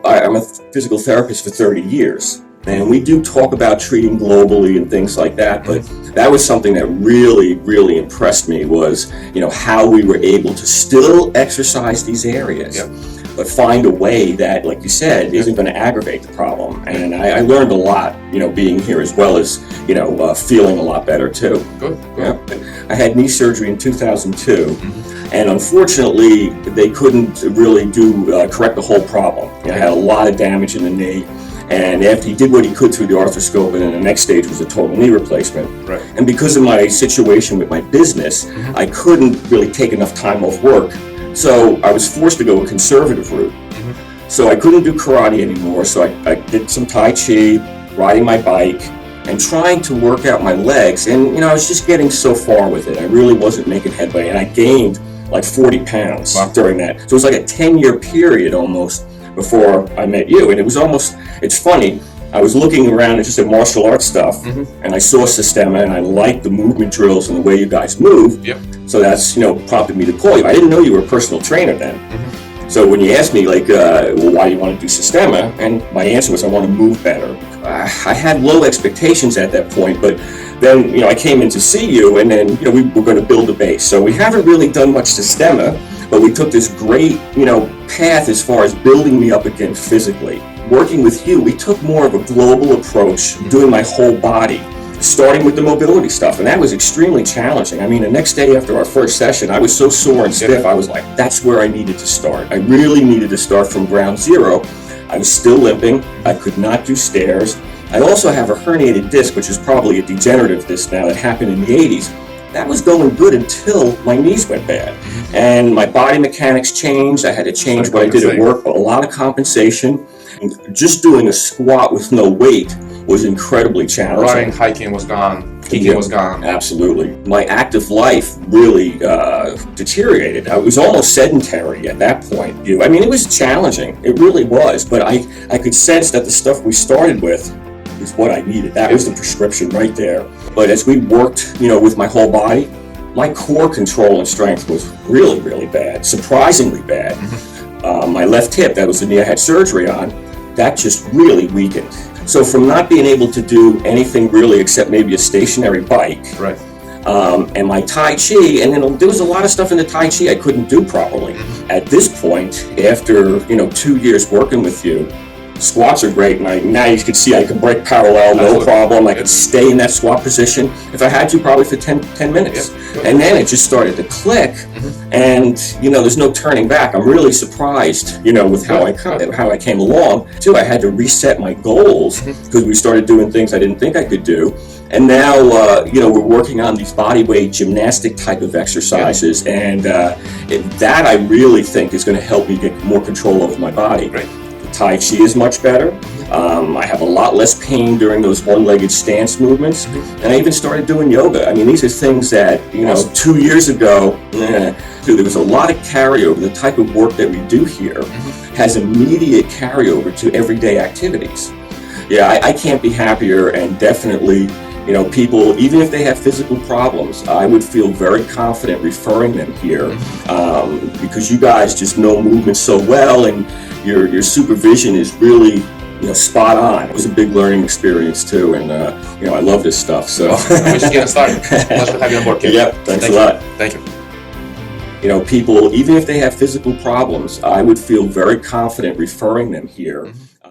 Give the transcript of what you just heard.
I'm a physical therapist for 30 years. And we do talk about treating globally and things like that, but that was something that really, really impressed me was, how we were able to still exercise these areas, but find a way that, like you said, isn't going to aggravate the problem. And I learned a lot, being here as well as, feeling a lot better too. Good. I had knee surgery in 2002. And unfortunately, they couldn't really correct the whole problem. I had a lot of damage in the knee. And after he did what he could through the arthroscope, and then the next stage was a total knee replacement. Right. And because of my situation with my business, I couldn't really take enough time off work. So I was forced to go a conservative route. So I couldn't do karate anymore. So I did some Tai Chi, riding my bike, and trying to work out my legs. And, I was just getting so far with it. I really wasn't making headway. And I gained like 40 pounds during that. So it was like a 10-year period almost before I met you. And it's funny, I was looking around at just at martial arts stuff, and I saw Systema, and I liked the movement drills and the way you guys move. So that's, prompted me to call you. I didn't know you were a personal trainer then. So when you asked me, why do you want to do Systema? And my answer was, I want to move better. I had low expectations at that point, but then, I came in to see you, and then, we were going to build a base. So we haven't really done much Systema, but we took this great, path as far as building me up again physically. Working with you, we took more of a global approach, doing my whole body, starting with the mobility stuff, and that was extremely challenging. I mean, the next day after our first session, I was so sore and stiff, I was like, that's where I needed to start. I really needed to start from ground zero. I was still limping. I could not do stairs. I also have a herniated disc, which is probably a degenerative disc now, that happened in the 80s. That was going good until my knees went bad. And my body mechanics changed. I had to change what I did at work, but a lot of compensation. And just doing a squat with no weight was incredibly challenging. Running, hiking was gone. Kicking was gone. Absolutely. My active life really deteriorated. I was almost sedentary at that point. It was challenging. It really was. But I could sense that the stuff we started with is what I needed. That was the prescription right there. But as we worked, with my whole body, my core control and strength was really, really bad, surprisingly bad. My left hip, that was the knee I had surgery on, that just really weakened. So from not being able to do anything really except maybe a stationary bike, and my Tai Chi, and then there was a lot of stuff in the Tai Chi I couldn't do properly. At this point, after 2 years working with you, squats are great, and now you can see I can break parallel, no problem. I could stay in that squat position if I had to, probably for 10 minutes. And then it just started to click, and there's no turning back. I'm really surprised, with how I came along. Too, I had to reset my goals because we started doing things I didn't think I could do. And now, we're working on these bodyweight gymnastic type of exercises, and that I really think is going to help me get more control over my body. Tai Chi is much better. I have a lot less pain during those one-legged stance movements. And I even started doing yoga. These are things that, 2 years ago, there was a lot of carryover. The type of work that we do here has immediate carryover to everyday activities. I can't be happier, and definitely, people, even if they have physical problems, I would feel very confident referring them here because you guys just know movement so well, and your supervision is really spot on. It was a big learning experience too, and I love this stuff. So we're just getting started. Pleasure to have you on board, Kim. Yep, thanks a lot. Thank you. People, even if they have physical problems, I would feel very confident referring them here.